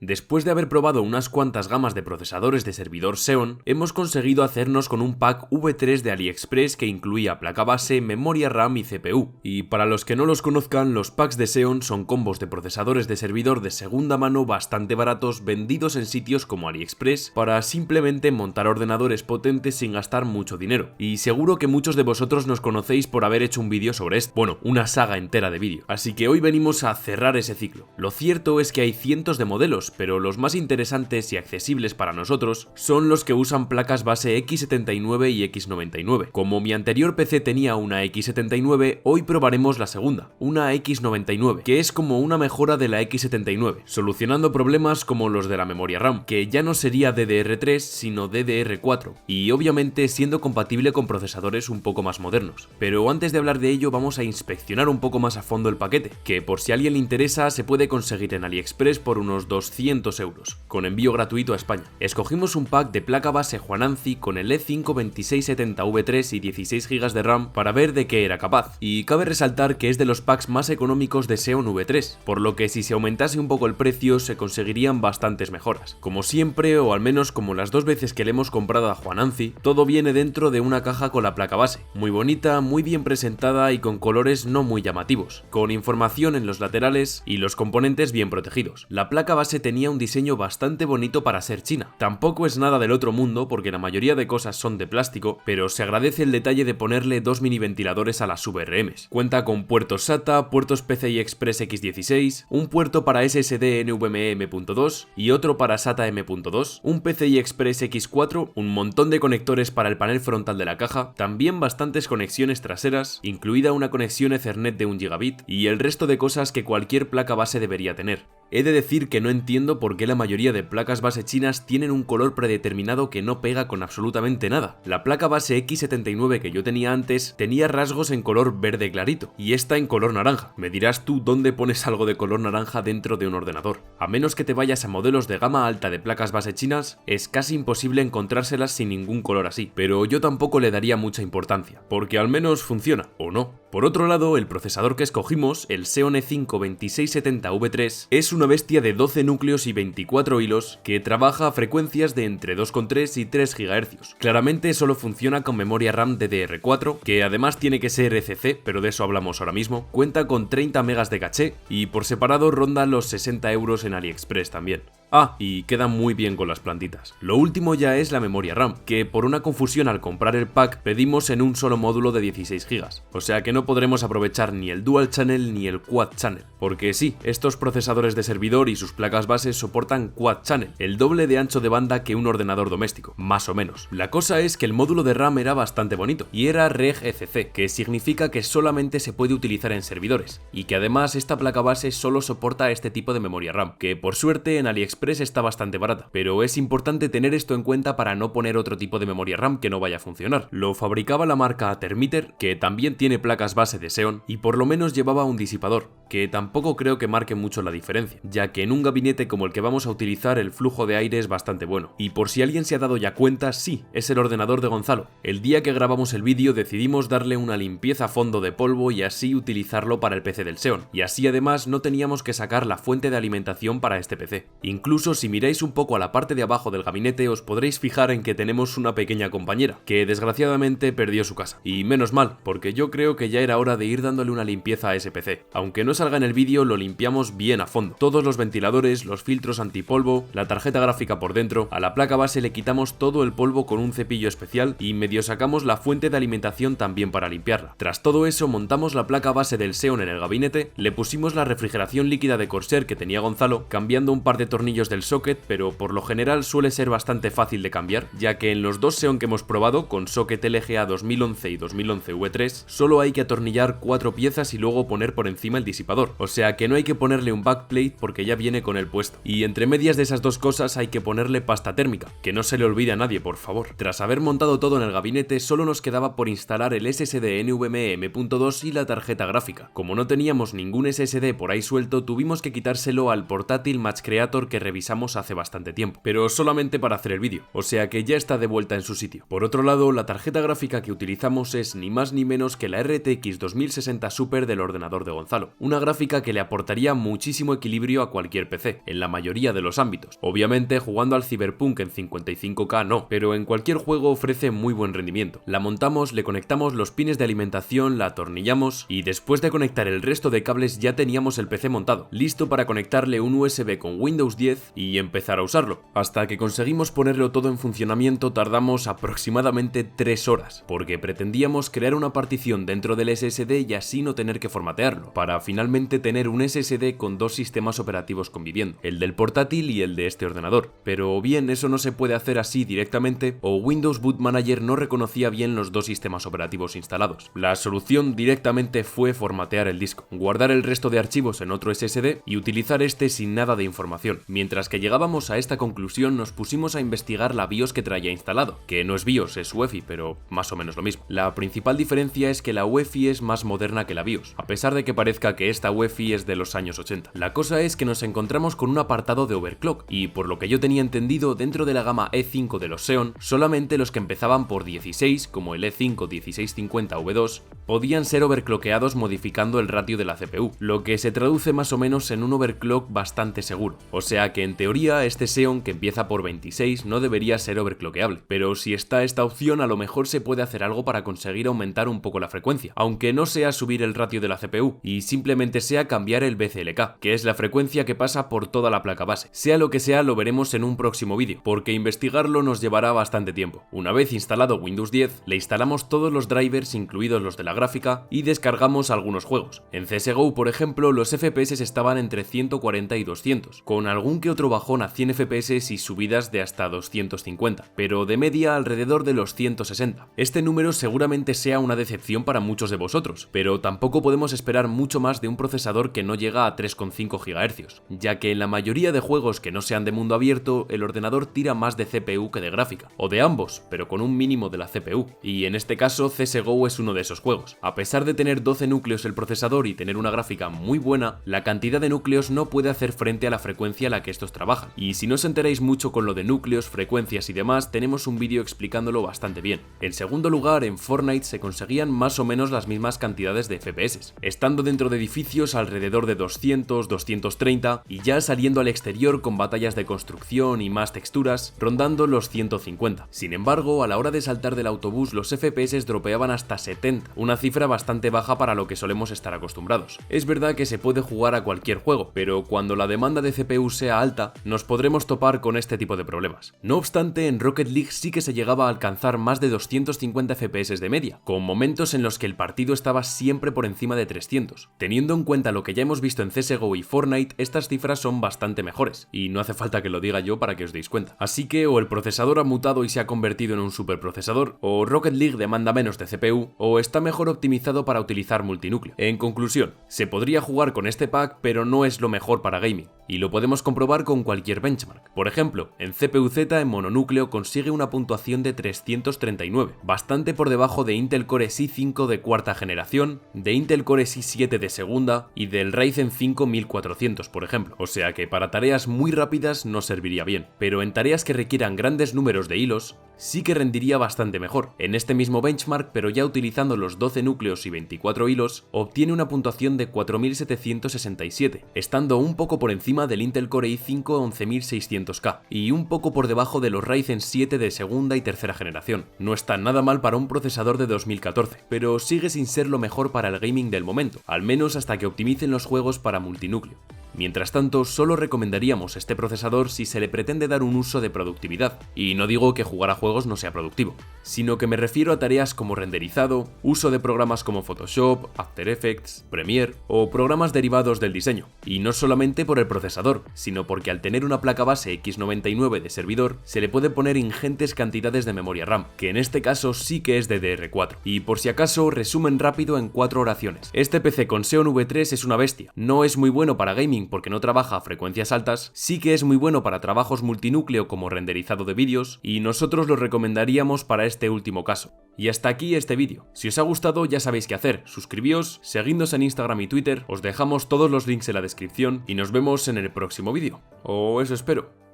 Después de haber probado unas cuantas gamas de procesadores de servidor Xeon, hemos conseguido hacernos con un pack V3 de AliExpress que incluía placa base, memoria RAM y CPU. Y para los que no los conozcan, los packs de Xeon son combos de procesadores de servidor de segunda mano bastante baratos vendidos en sitios como AliExpress para simplemente montar ordenadores potentes sin gastar mucho dinero. Y seguro que muchos de vosotros nos conocéis por haber hecho un vídeo sobre esto, bueno, una saga entera de vídeo. Así que hoy venimos a cerrar ese ciclo. Lo cierto es que hay cientos de modelos, pero los más interesantes y accesibles para nosotros son los que usan placas base X79 y X99. Como mi anterior PC tenía una X79, hoy probaremos la segunda, una X99, que es como una mejora de la X79, solucionando problemas como los de la memoria RAM, que ya no sería DDR3 sino DDR4, y obviamente siendo compatible con procesadores un poco más modernos. Pero antes de hablar de ello vamos a inspeccionar un poco más a fondo el paquete, que por si a alguien le interesa se puede conseguir en AliExpress por unos 200 euros, con envío gratuito a España. Escogimos un pack de placa base Juananzi con el E5-2670V3 y 16 GB de RAM para ver de qué era capaz, y cabe resaltar que es de los packs más económicos de Xeon V3, por lo que si se aumentase un poco el precio se conseguirían bastantes mejoras. Como siempre, o al menos como las dos veces que le hemos comprado a Juananzi, todo viene dentro de una caja con la placa base, muy bonita, muy bien presentada y con colores no muy llamativos, con información en los laterales y los componentes bien protegidos. La placa base tenía un diseño bastante bonito para ser china. Tampoco es nada del otro mundo porque la mayoría de cosas son de plástico, pero se agradece el detalle de ponerle dos mini ventiladores a las VRMs. Cuenta con puertos SATA, puertos PCI Express X16, un puerto para SSD NVMe M.2 y otro para SATA M.2, un PCI Express X4, un montón de conectores para el panel frontal de la caja, también bastantes conexiones traseras, incluida una conexión Ethernet de 1 gigabit y el resto de cosas que cualquier placa base debería tener. He de decir que no entiendo por qué la mayoría de placas base chinas tienen un color predeterminado que no pega con absolutamente nada. La placa base X79 que yo tenía antes tenía rasgos en color verde clarito, y esta en color naranja. Me dirás tú dónde pones algo de color naranja dentro de un ordenador. A menos que te vayas a modelos de gama alta de placas base chinas, es casi imposible encontrárselas sin ningún color así, pero yo tampoco le daría mucha importancia, porque al menos funciona, ¿o no? Por otro lado, el procesador que escogimos, el Xeon E5-2670V3, es una bestia de 12 núcleos y 24 hilos que trabaja a frecuencias de entre 2,3 y 3 GHz. Claramente solo funciona con memoria RAM DDR4, que además tiene que ser ECC, pero de eso hablamos ahora mismo. Cuenta con 30 MB de caché y por separado ronda los 60 euros en AliExpress también. Ah, y queda muy bien con las plantitas. Lo último ya es la memoria RAM, que por una confusión al comprar el pack pedimos en un solo módulo de 16 GB, o sea que no podremos aprovechar ni el Dual Channel ni el Quad Channel, porque sí, estos procesadores de servidor y sus placas bases soportan Quad Channel, el doble de ancho de banda que un ordenador doméstico, más o menos. La cosa es que el módulo de RAM era bastante bonito, y era Reg ECC, que significa que solamente se puede utilizar en servidores, y que además esta placa base solo soporta este tipo de memoria RAM, que por suerte en AliExpress está bastante barata, pero es importante tener esto en cuenta para no poner otro tipo de memoria RAM que no vaya a funcionar. Lo fabricaba la marca Thermiter, que también tiene placas base de Xeon, y por lo menos llevaba un disipador, que tampoco creo que marque mucho la diferencia, ya que en un gabinete como el que vamos a utilizar el flujo de aire es bastante bueno. Y por si alguien se ha dado ya cuenta, sí, es el ordenador de Gonzalo. El día que grabamos el vídeo decidimos darle una limpieza a fondo de polvo y así utilizarlo para el PC del Xeon, y así además no teníamos que sacar la fuente de alimentación para este PC. Incluso si miráis un poco a la parte de abajo del gabinete os podréis fijar en que tenemos una pequeña compañera, que desgraciadamente perdió su casa. Y menos mal, porque yo creo que ya era hora de ir dándole una limpieza a ese PC. Aunque no salga en el vídeo, lo limpiamos bien a fondo. Todos los ventiladores, los filtros antipolvo, la tarjeta gráfica por dentro, a la placa base le quitamos todo el polvo con un cepillo especial y medio sacamos la fuente de alimentación también para limpiarla. Tras todo eso montamos la placa base del Xeon en el gabinete, le pusimos la refrigeración líquida de Corsair que tenía Gonzalo, cambiando un par de tornillos del socket, pero por lo general suele ser bastante fácil de cambiar, ya que en los dos Xeon que hemos probado, con socket LGA 2011 y 2011 V3, solo hay que atornillar 4 piezas y luego poner por encima el disipador, o sea que no hay que ponerle un backplate porque ya viene con el puesto. Y entre medias de esas dos cosas hay que ponerle pasta térmica, que no se le olvide a nadie, por favor. Tras haber montado todo en el gabinete, solo nos quedaba por instalar el SSD NVMe M.2 y la tarjeta gráfica. Como no teníamos ningún SSD por ahí suelto, tuvimos que quitárselo al portátil Match Creator que revisamos hace bastante tiempo, pero solamente para hacer el vídeo, o sea que ya está de vuelta en su sitio. Por otro lado, la tarjeta gráfica que utilizamos es ni más ni menos que la RTX 2060 Super del ordenador de Gonzalo, una gráfica que le aportaría muchísimo equilibrio a cualquier PC, en la mayoría de los ámbitos. Obviamente jugando al Cyberpunk en 55K no, pero en cualquier juego ofrece muy buen rendimiento. La montamos, le conectamos los pines de alimentación, la atornillamos y después de conectar el resto de cables ya teníamos el PC montado, listo para conectarle un USB con Windows 10 y empezar a usarlo. Hasta que conseguimos ponerlo todo en funcionamiento tardamos aproximadamente 3 horas, porque pretendíamos crear una partición dentro del SSD y así no tener que formatearlo, para finalmente tener un SSD con dos sistemas operativos conviviendo, el del portátil y el de este ordenador. Pero o bien eso no se puede hacer así directamente, o Windows Boot Manager no reconocía bien los dos sistemas operativos instalados. La solución directamente fue formatear el disco, guardar el resto de archivos en otro SSD y utilizar este sin nada de información. Mientras que llegábamos a esta conclusión nos pusimos a investigar la BIOS que traía instalado, que no es BIOS, es UEFI, pero más o menos lo mismo. La principal diferencia es que la UEFI es más moderna que la BIOS, a pesar de que parezca que esta UEFI es de los años 80. La cosa es que nos encontramos con un apartado de overclock, y por lo que yo tenía entendido, dentro de la gama E5 de los Xeon, solamente los que empezaban por 16, como el E5 1650V2, podían ser overclockeados modificando el ratio de la CPU, lo que se traduce más o menos en un overclock bastante seguro. O sea que en teoría este Xeon que empieza por 26 no debería ser overclockeable, pero si está esta opción a lo mejor se puede hacer algo para conseguir aumentar un poco la frecuencia, aunque no sea subir el ratio de la CPU y simplemente sea cambiar el BCLK, que es la frecuencia que pasa por toda la placa base. Sea lo que sea, lo veremos en un próximo vídeo, porque investigarlo nos llevará bastante tiempo. Una vez instalado Windows 10, le instalamos todos los drivers, incluidos los de la gráfica, y descargamos algunos juegos. En CSGO, por ejemplo, los FPS estaban entre 140 y 200, con algún que otro bajón a 100 FPS y subidas de hasta 250, pero de media alrededor de los 160. Este número seguramente sea una decepción para muchos de vosotros, pero tampoco podemos esperar mucho más de un procesador que no llega a 3,5 GHz, ya que en la mayoría de juegos que no sean de mundo abierto, el ordenador tira más de CPU que de gráfica, o de ambos, pero con un mínimo de la CPU, y en este caso CSGO es uno de esos juegos. A pesar de tener 12 núcleos el procesador y tener una gráfica muy buena, la cantidad de núcleos no puede hacer frente a la frecuencia a la que estos trabajan, y si no os enteráis mucho con lo de núcleos, frecuencias y demás, tenemos un vídeo explicándolo bastante bien. En segundo lugar, en Fortnite se conseguían más o menos las mismas cantidades de FPS, estando dentro de edificios alrededor de 200, 230 y ya saliendo al exterior con batallas de construcción y más texturas, rondando los 150. Sin embargo, a la hora de saltar del autobús los FPS dropeaban hasta 70, una cifra bastante baja para lo que solemos estar acostumbrados. Es verdad que se puede jugar a cualquier juego, pero cuando la demanda de CPU sea alta, nos podremos topar con este tipo de problemas. No obstante, en Rocket League sí que se llegaba a alcanzar más de 250 FPS de media, con momentos en los que el partido estaba siempre por encima de 300. Teniendo en cuenta lo que ya hemos visto en CSGO y Fortnite, estas cifras son bastante mejores, y no hace falta que lo diga yo para que os deis cuenta. Así que o el procesador ha mutado y se ha convertido en un superprocesador, o Rocket League demanda menos de CPU, o está mejor optimizado para utilizar multinúcleo. En conclusión, se podría jugar con este pack, pero no es lo mejor para gaming, y lo podemos comprobar con cualquier benchmark. Por ejemplo, en CPU-Z en mononúcleo consigue una puntuación de 339, bastante por debajo de Intel Core i5 de cuarta generación, de Intel Core i7 de segunda y del Ryzen 5 1400, por ejemplo. O sea que para tareas muy rápidas no serviría bien, pero en tareas que requieran grandes números de hilos, sí que rendiría bastante mejor. En este mismo benchmark, pero ya utilizando los 12 núcleos y 24 hilos, obtiene una puntuación de 4767, estando un poco por encima del Intel Core i5 11600K y un poco por debajo de los Ryzen 7 de segunda y tercera generación. No está nada mal para un procesador de 2014, pero sigue sin ser lo mejor para el gaming del momento, al menos hasta que optimicen los juegos para multinúcleo. Mientras tanto, solo recomendaríamos este procesador si se le pretende dar un uso de productividad, y no digo que jugar a juegos no sea productivo, sino que me refiero a tareas como renderizado, uso de programas como Photoshop, After Effects, Premiere o programas derivados del diseño, y no solamente por el procesador, sino porque al tener una placa base X99 de servidor, se le puede poner ingentes cantidades de memoria RAM, que en este caso sí que es DDR4. Y por si acaso, resumen rápido en 4 oraciones. Este PC con Xeon V3 es una bestia, no es muy bueno para gaming gaming porque no trabaja a frecuencias altas, sí que es muy bueno para trabajos multinúcleo como renderizado de vídeos y nosotros lo recomendaríamos para este último caso. Y hasta aquí este vídeo. Si os ha gustado ya sabéis qué hacer, suscribíos, seguidnos en Instagram y Twitter, os dejamos todos los links en la descripción y nos vemos en el próximo vídeo. O eso espero.